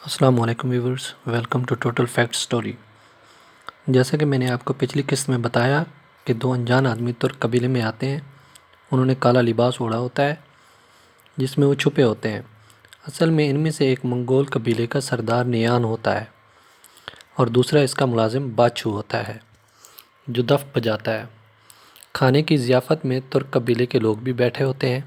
السلام علیکم viewers, welcome to total fact story. جیسا کہ میں نے آپ کو پچھلی قسط میں بتایا کہ دو انجان آدمی ترک قبیلے میں آتے ہیں۔ انہوں نے کالا لباس اوڑھا ہوتا ہے جس میں وہ چھپے ہوتے ہیں۔ اصل میں ان میں سے ایک منگول قبیلے کا سردار نیان ہوتا ہے اور دوسرا اس کا ملازم باچھو ہوتا ہے جو دف بجاتا ہے۔ کھانے کی ضیافت میں ترک قبیلے کے لوگ بھی بیٹھے ہوتے ہیں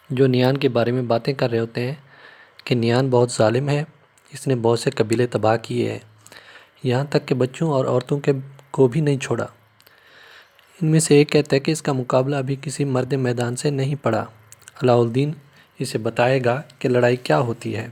جو نیان کے بارے میں باتیں کر رہے ہوتے ہیں کہ نیان بہت ظالم ہے، اس نے بہت سے قبیلے تباہ کیے ہیں، یہاں تک کہ بچوں اور عورتوں کو بھی نہیں چھوڑا۔ ان میں سے ایک کہتا ہے کہ اس کا مقابلہ ابھی کسی مرد میدان سے نہیں پڑا، علاء الدین اسے بتائے گا کہ لڑائی کیا ہوتی ہے،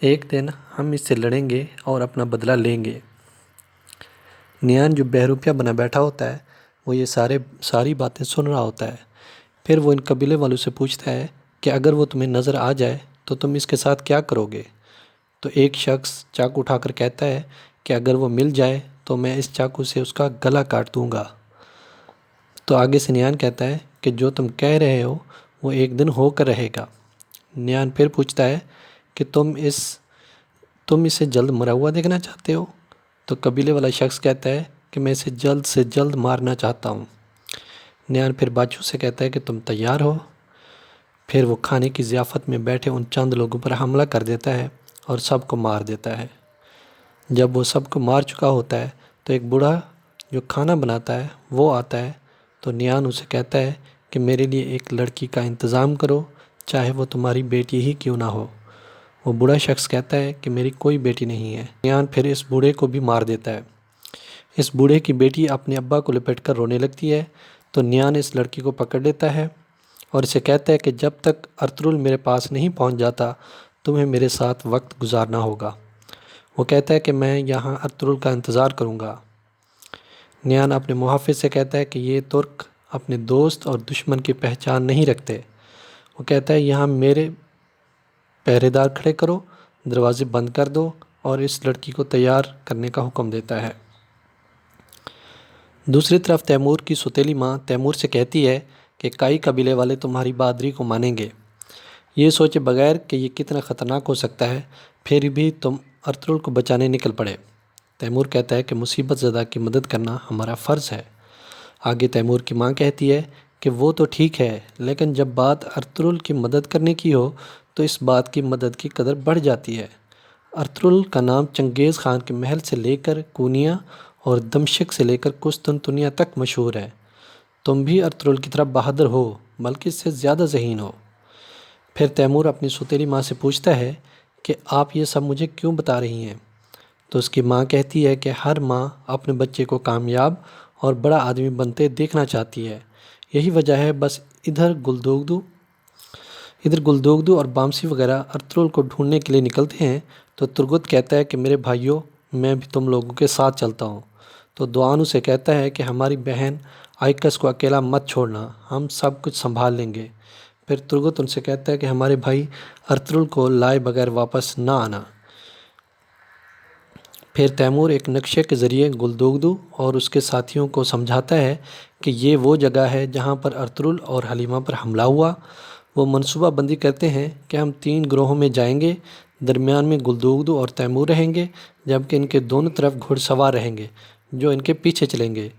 ایک دن ہم اس سے لڑیں گے اور اپنا بدلہ لیں گے۔ نیان جو بہروپیہ بنا بیٹھا ہوتا ہے وہ یہ ساری باتیں سن رہا ہوتا ہے۔ پھر وہ ان قبیلے والوں سے پوچھتا ہے کہ اگر وہ تمہیں نظر آ جائے تو تم اس کے ساتھ کیا کرو گے؟ تو ایک شخص چاقو اٹھا کر کہتا ہے کہ اگر وہ مل جائے تو میں اس چاقو سے اس کا گلا کاٹ دوں گا۔ تو آگے سے نیان کہتا ہے کہ جو تم کہہ رہے ہو وہ ایک دن ہو کر رہے گا۔ نیان پھر پوچھتا ہے کہ تم اسے جلد مرا ہوا دیکھنا چاہتے ہو؟ تو قبیلے والا شخص کہتا ہے کہ میں اسے جلد سے جلد مارنا چاہتا ہوں۔ نیان پھر باچھو سے کہتا ہے کہ تم تیار ہو؟ پھر وہ کھانے کی ضیافت میں بیٹھے ان چند لوگوں پر حملہ کر دیتا ہے اور سب کو مار دیتا ہے۔ جب وہ سب کو مار چکا ہوتا ہے تو ایک بوڑھا جو کھانا بناتا ہے وہ آتا ہے، تو نیان اسے کہتا ہے کہ میرے لیے ایک لڑکی کا انتظام کرو، چاہے وہ تمہاری بیٹی ہی کیوں نہ ہو۔ وہ بوڑھا شخص کہتا ہے کہ میری کوئی بیٹی نہیں ہے۔ نیان پھر اس بوڑھے کو بھی مار دیتا ہے۔ اس بوڑھے کی بیٹی اپنے ابا کو لپٹ کر رونے لگتی ہے، تو نیان اس لڑکی کو پکڑ لیتا ہے اور اسے کہتا ہے کہ جب تک ارطغرل میرے پاس نہیں پہنچ جاتا تمہیں میرے ساتھ وقت گزارنا ہوگا۔ وہ کہتا ہے کہ میں یہاں ارطغرل کا انتظار کروں گا۔ نیان اپنے محافظ سے کہتا ہے کہ یہ ترک اپنے دوست اور دشمن کی پہچان نہیں رکھتے۔ وہ کہتا ہے یہاں میرے پہرے دار کھڑے کرو، دروازے بند کر دو، اور اس لڑکی کو تیار کرنے کا حکم دیتا ہے۔ دوسری طرف تیمور کی سوتیلی ماں تیمور سے کہتی ہے کہ کائی قبیلے والے تمہاری بہادری کو مانیں گے، یہ سوچے بغیر کہ یہ کتنا خطرناک ہو سکتا ہے، پھر بھی تم ارطغرل کو بچانے نکل پڑے۔ تیمور کہتا ہے کہ مصیبت زدہ کی مدد کرنا ہمارا فرض ہے۔ آگے تیمور کی ماں کہتی ہے کہ وہ تو ٹھیک ہے، لیکن جب بات ارطغرل کی مدد کرنے کی ہو تو اس بات کی مدد کی قدر بڑھ جاتی ہے۔ ارطغرل کا نام چنگیز خان کے محل سے لے کر کونیا اور دمشق سے لے کر قسطنطنیہ تک مشہور ہے۔ تم بھی ارطغرل کی طرح بہادر ہو، بلکہ اس سے زیادہ ذہین ہو۔ پھر تیمور اپنی سوتیلی ماں سے پوچھتا ہے کہ آپ یہ سب مجھے کیوں بتا رہی ہیں؟ تو اس کی ماں کہتی ہے کہ ہر ماں اپنے بچے کو کامیاب اور بڑا آدمی بنتے دیکھنا چاہتی ہے، یہی وجہ ہے بس ادھر گلدوگدو اور بامسی وغیرہ ارطغرل کو ڈھونڈنے کے لیے نکلتے ہیں، تو ترگت کہتا ہے کہ میرے بھائیوں میں بھی تم لوگوں کے ساتھ چلتا ہوں۔ تو دوآنو سے کہتا ہے کہ ہماری بہن آئکس کو اکیلا مت چھوڑنا، ہم سب کچھ سنبھال لیں گے۔ پھر ترگت ان سے کہتا ہے کہ ہمارے بھائی ارطغرل کو لائے بغیر واپس نہ آنا۔ پھر تیمور ایک نقشے کے ذریعے گلدوگدو اور اس کے ساتھیوں کو سمجھاتا ہے کہ یہ وہ جگہ ہے جہاں پر ارطغرل اور حلیمہ پر حملہ ہوا۔ وہ منصوبہ بندی کرتے ہیں کہ ہم 3 گروہوں میں جائیں گے، درمیان میں گلدوگدو اور تیمور رہیں گے، جبکہ ان کے دونوں طرف گھڑ سوار رہیں گے جو ان کے پیچھے چلیں گے۔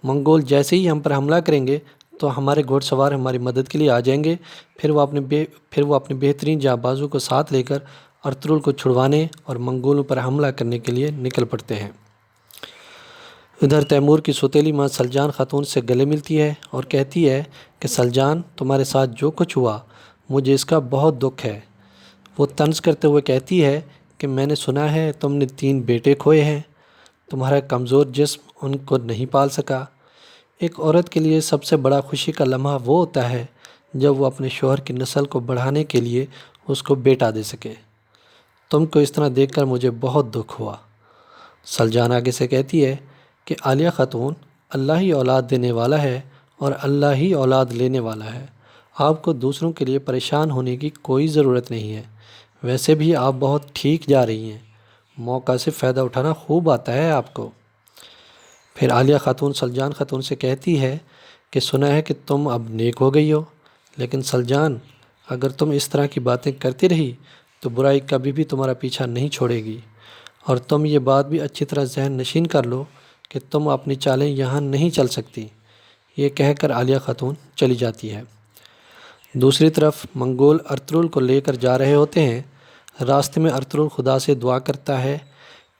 منگول جیسے ہی ہم پر حملہ کریں گے تو ہمارے گھوڑ سوار ہماری مدد کے لیے آ جائیں گے۔ پھر وہ اپنے بہترین جانبازوں کو ساتھ لے کر ارطغرل کو چھڑوانے اور منگولوں پر حملہ کرنے کے لیے نکل پڑتے ہیں۔ ادھر تیمور کی سوتیلی ماں سلجان خاتون سے گلے ملتی ہے اور کہتی ہے کہ سلجان، تمہارے ساتھ جو کچھ ہوا مجھے اس کا بہت دکھ ہے۔ وہ طنز کرتے ہوئے کہتی ہے کہ میں نے سنا ہے تم نے 3 بیٹے کھوئے ہیں، تمہارا کمزور جسم ان کو نہیں پال سکا۔ ایک عورت کے لیے سب سے بڑا خوشی کا لمحہ وہ ہوتا ہے جب وہ اپنے شوہر کی نسل کو بڑھانے کے لیے اس کو بیٹا دے سکے۔ تم کو اس طرح دیکھ کر مجھے بہت دکھ ہوا۔ سلجان آگے سے کہتی ہے کہ عالیہ خاتون، اللہ ہی اولاد دینے والا ہے اور اللہ ہی اولاد لینے والا ہے، آپ کو دوسروں کے لیے پریشان ہونے کی کوئی ضرورت نہیں ہے۔ ویسے بھی آپ بہت ٹھیک جا رہی ہیں، موقع سے فائدہ اٹھانا خوب آتا ہے آپ کو۔ پھر عالیہ خاتون سلجان خاتون سے کہتی ہے کہ سنا ہے کہ تم اب نیک ہو گئی ہو، لیکن سلجان اگر تم اس طرح کی باتیں کرتی رہی تو برائی کبھی بھی تمہارا پیچھا نہیں چھوڑے گی، اور تم یہ بات بھی اچھی طرح ذہن نشین کر لو کہ تم اپنی چالیں یہاں نہیں چل سکتی۔ یہ کہہ کر عالیہ خاتون چلی جاتی ہے۔ دوسری طرف منگول ارطغرل کو لے کر جا رہے ہوتے ہیں۔ راستے میں ارطغرل خدا سے دعا کرتا ہے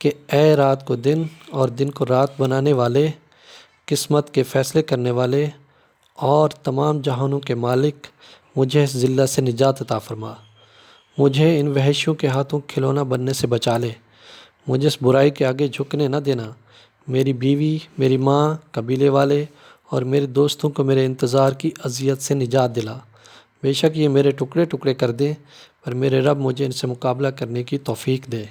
کہ اے رات کو دن اور دن کو رات بنانے والے، قسمت کے فیصلے کرنے والے اور تمام جہانوں کے مالک، مجھے اس ذلت سے نجات عطا فرما، مجھے ان وحشیوں کے ہاتھوں کھلونا بننے سے بچا لے، مجھے اس برائی کے آگے جھکنے نہ دینا، میری بیوی، میری ماں، قبیلے والے اور میرے دوستوں کو میرے انتظار کی اذیت سے نجات دلا۔ بے شک یہ میرے ٹکڑے ٹکڑے کر دیں، پر میرے رب مجھے ان سے مقابلہ کرنے کی توفیق دے۔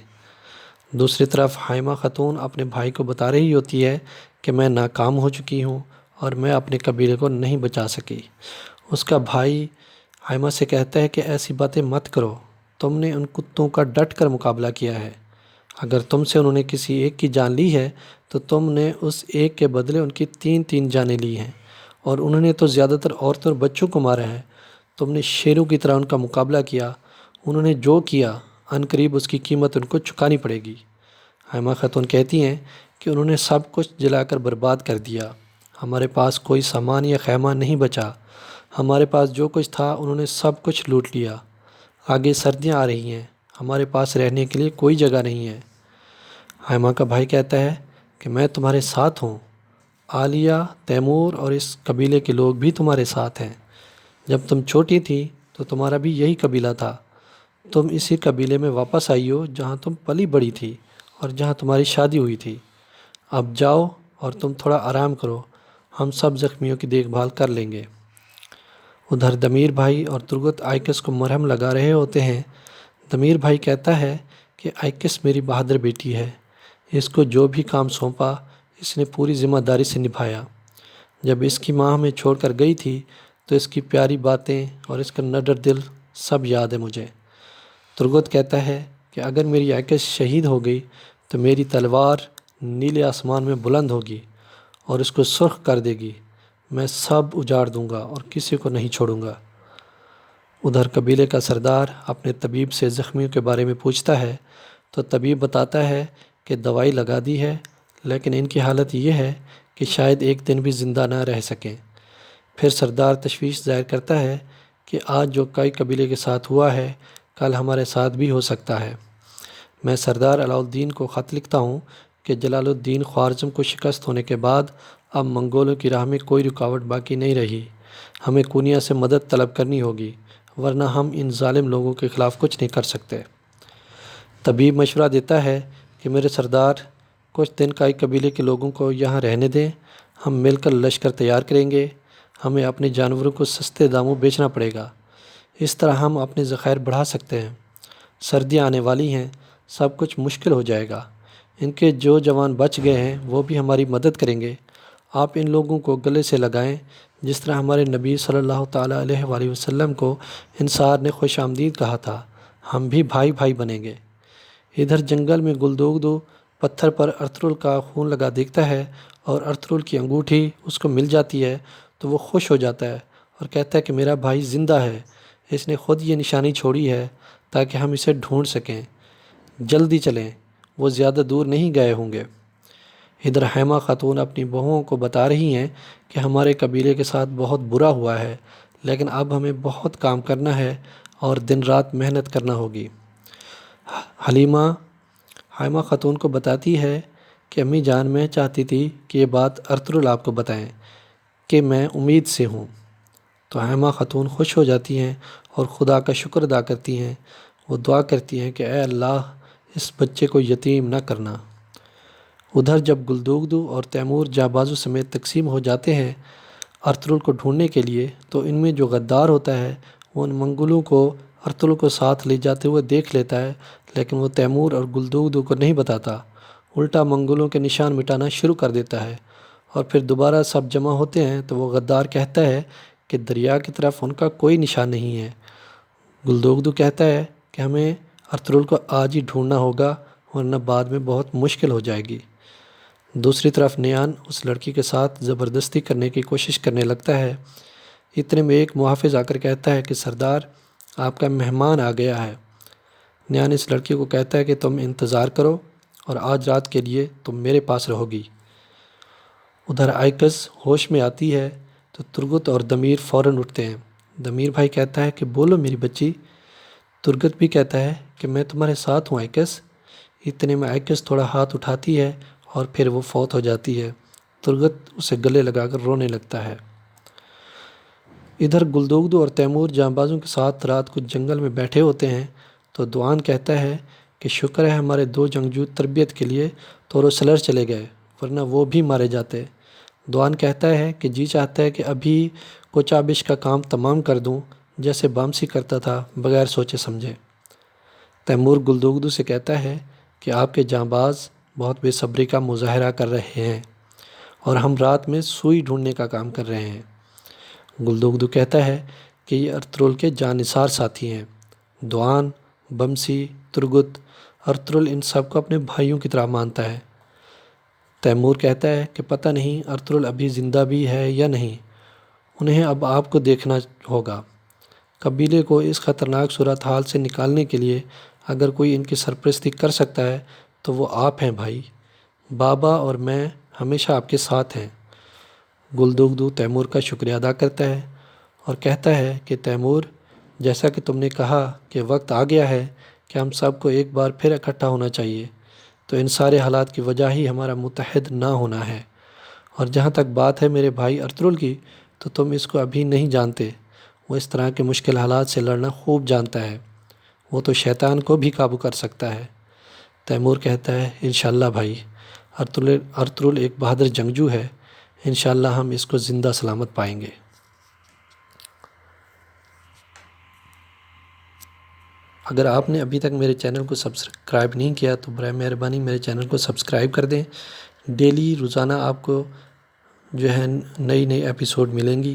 دوسری طرف حائمہ خاتون اپنے بھائی کو بتا رہی ہوتی ہے کہ میں ناکام ہو چکی ہوں اور میں اپنے قبیلے کو نہیں بچا سکی۔ اس کا بھائی حائمہ سے کہتا ہے کہ ایسی باتیں مت کرو، تم نے ان کتوں کا ڈٹ کر مقابلہ کیا ہے، اگر تم سے انہوں نے کسی ایک کی جان لی ہے تو تم نے اس ایک کے بدلے ان کی 3 جانیں لی ہیں، اور انہوں نے تو زیادہ تر عورتوں اور بچوں کو مارا ہے، تم نے شیروں کی طرح ان کا مقابلہ کیا، انہوں نے جو کیا عنقریب اس کی قیمت ان کو چکانی پڑے گی۔ حائمہ خاتون کہتی ہیں کہ انہوں نے سب کچھ جلا کر برباد کر دیا، ہمارے پاس کوئی سامان یا خیمہ نہیں بچا، ہمارے پاس جو کچھ تھا انہوں نے سب کچھ لوٹ لیا، آگے سردیاں آ رہی ہیں، ہمارے پاس رہنے کے لیے کوئی جگہ نہیں ہے۔ حائمہ کا بھائی کہتا ہے کہ میں تمہارے ساتھ ہوں، عالیہ، تیمور اور اس قبیلے کے لوگ بھی تمہارے ساتھ ہیں، جب تم چھوٹی تھی تو تمہارا بھی یہی قبیلہ تھا، تم اسی قبیلے میں واپس آئی ہو جہاں تم پلی بڑی تھی اور جہاں تمہاری شادی ہوئی تھی، اب جاؤ اور تم تھوڑا آرام کرو، ہم سب زخمیوں کی دیکھ بھال کر لیں گے۔ ادھر دمیر بھائی اور ترگت آئکس کو مرہم لگا رہے ہوتے ہیں۔ دمیر بھائی کہتا ہے کہ آئکس میری بہادر بیٹی ہے، اس کو جو بھی کام سونپا اس نے پوری ذمہ داری سے نبھایا، جب اس کی ماں ہمیں چھوڑ کر گئی تھی تو اس کی پیاری باتیں اور اس کا نڈر دل سب یاد ہے مجھے۔ ترگت کہتا ہے کہ اگر میری آئکس شہید ہو گئی تو میری تلوار نیلے آسمان میں بلند ہوگی اور اس کو سرخ کر دے گی، میں سب اجاڑ دوں گا اور کسی کو نہیں چھوڑوں گا۔ ادھر قبیلے کا سردار اپنے طبیب سے زخمیوں کے بارے میں پوچھتا ہے تو طبیب بتاتا ہے کہ دوائی لگا دی ہے، لیکن ان کی حالت یہ ہے کہ شاید ایک دن بھی زندہ نہ رہ سکیں۔ پھر سردار تشویش ظاہر کرتا ہے کہ آج جو کئی قبیلے کے ساتھ ہوا ہے کل ہمارے ساتھ بھی ہو سکتا ہے۔ میں سردار علاء الدین کو خط لکھتا ہوں کہ جلال الدین خوارزم کو شکست ہونے کے بعد اب منگولوں کی راہ میں کوئی رکاوٹ باقی نہیں رہی، ہمیں کونیا سے مدد طلب کرنی ہوگی، ورنہ ہم ان ظالم لوگوں کے خلاف کچھ نہیں کر سکتے۔ طبیب مشورہ دیتا ہے کہ میرے سردار، کچھ دن کائی قبیلے کے لوگوں کو یہاں رہنے دیں، ہم مل کر لشکر تیار کریں گے، ہمیں اپنے جانوروں کو سستے داموں بیچنا پڑے گا، اس طرح ہم اپنے ذخائر بڑھا سکتے ہیں۔ سردیاں آنے والی ہیں، سب کچھ مشکل ہو جائے گا، ان کے جو جوان بچ گئے ہیں وہ بھی ہماری مدد کریں گے، آپ ان لوگوں کو گلے سے لگائیں جس طرح ہمارے نبی صلی اللہ تعالیٰ علیہ وآلہ وسلم کو انصار نے خوش آمدید کہا تھا، ہم بھی بھائی بھائی بنیں گے۔ ادھر جنگل میں گلدوگدو پتھر پر ارطغرل کا خون لگا دیکھتا ہے اور ارطغرل کی انگوٹھی اس کو مل جاتی ہے تو وہ خوش ہو جاتا ہے اور کہتا ہے کہ میرا بھائی زندہ ہے، اس نے خود یہ نشانی چھوڑی ہے تاکہ ہم اسے ڈھونڈ سکیں، جلدی چلیں، وہ زیادہ دور نہیں گئے ہوں گے۔ ادھر حائمہ خاتون اپنی بہوؤں کو بتا رہی ہیں کہ ہمارے قبیلے کے ساتھ بہت برا ہوا ہے، لیکن اب ہمیں بہت کام کرنا ہے اور دن رات محنت کرنا ہوگی۔ حلیمہ حائمہ خاتون کو بتاتی ہے کہ امی جان، میں چاہتی تھی کہ یہ بات ارطغرل آپ کو بتائیں کہ میں امید سے ہوں۔ تو حائمہ خاتون خوش ہو جاتی ہیں اور خدا کا شکر ادا کرتی ہیں، وہ دعا کرتی ہیں کہ اے اللہ اس بچے کو یتیم نہ کرنا۔ ادھر جب گلدوگدو اور تیمور جانبازوں سمیت تقسیم ہو جاتے ہیں ارطغرل کو ڈھونڈنے کے لیے، تو ان میں جو غدار ہوتا ہے وہ ان منگولوں کو ارطغرل کو ساتھ لے جاتے ہوئے دیکھ لیتا ہے، لیکن وہ تیمور اور گلدوگدو کو نہیں بتاتا، الٹا منگولوں کے نشان مٹانا شروع کر دیتا ہے، اور پھر دوبارہ سب جمع ہوتے ہیں تو وہ غدار کہتا ہے کہ دریا کی طرف ان کا کوئی نشان نہیں ہے۔ گلدوگدو کہتا ہے کہ ہمیں ارطغرل کو آج ہی ڈھونڈنا ہوگا ورنہ بعد میں بہت مشکل ہو جائے گی۔ دوسری طرف نیان اس لڑکی کے ساتھ زبردستی کرنے کی کوشش کرنے لگتا ہے۔ اتنے میں ایک محافظ آ کر کہتا ہے کہ سردار، آپ کا مہمان آ گیا ہے۔ نیان اس لڑکی کو کہتا ہے کہ تم انتظار کرو اور آج رات کے لیے تم میرے پاس رہو گی۔ ادھر آئکس ہوش میں آتی ہے تو ترگت اور دمیر فوراً اٹھتے ہیں۔ دمیر بھائی کہتا ہے کہ بولو میری بچی۔ ترگت بھی کہتا ہے کہ میں تمہارے ساتھ ہوں آئکس۔ اتنے میں آئکس تھوڑا ہاتھ اٹھاتی ہے اور پھر وہ فوت ہو جاتی ہے۔ ترگت اسے گلے لگا کر رونے لگتا ہے۔ ادھر گلدوگدو اور تیمور جاں بازوں کے ساتھ رات کو جنگل میں بیٹھے ہوتے ہیں تو دوان کہتا ہے کہ شکر ہے ہمارے 2 جنگجو تربیت کے لیے تورو سلر چلے گئے، ورنہ وہ بھی مارے جاتے۔ دوان کہتا ہے کہ جی چاہتا ہے کہ ابھی کوچابش کا کام تمام کر دوں جیسے بامسی کرتا تھا بغیر سوچے سمجھے۔ تیمور گلدوگدو سے کہتا ہے کہ آپ کے جانباز بہت بے صبری کا مظاہرہ کر رہے ہیں اور ہم رات میں سوئی ڈھونڈنے کا کام کر رہے ہیں۔ گلدوگدو کہتا ہے کہ یہ ارطغرل کے جانثار ساتھی ہیں۔ دوان، بمسی، ترگت، ارطغرل ان سب کو اپنے بھائیوں کی طرح مانتا ہے۔ تیمور کہتا ہے کہ پتہ نہیں ارطغرل ابھی زندہ بھی ہے یا نہیں، انہیں اب آپ کو دیکھنا ہوگا۔ قبیلے کو اس خطرناک صورتحال سے نکالنے کے لیے اگر کوئی ان کی سرپرستی کر سکتا ہے تو وہ آپ ہیں بھائی۔ بابا اور میں ہمیشہ آپ کے ساتھ ہیں۔ گلدوگدو تیمور کا شکریہ ادا کرتا ہے اور کہتا ہے کہ تیمور، جیسا کہ تم نے کہا کہ وقت آ گیا ہے کہ ہم سب کو ایک بار پھر اکٹھا ہونا چاہیے، تو ان سارے حالات کی وجہ ہی ہمارا متحد نہ ہونا ہے۔ اور جہاں تک بات ہے میرے بھائی ارطغرل کی، تو تم اس کو ابھی نہیں جانتے، وہ اس طرح کے مشکل حالات سے لڑنا خوب جانتا ہے، وہ تو شیطان کو بھی قابو کر سکتا ہے۔ تیمور کہتا ہے انشاءاللہ بھائی، ارطغرل ایک بہادر جنگجو ہے، انشاءاللہ ہم اس کو زندہ سلامت پائیں گے۔ اگر آپ نے ابھی تک میرے چینل کو سبسکرائب نہیں کیا تو برائے مہربانی میرے چینل کو سبسکرائب کر دیں۔ ڈیلی روزانہ آپ کو جو ہے نئی ایپیسوڈ ملیں گی۔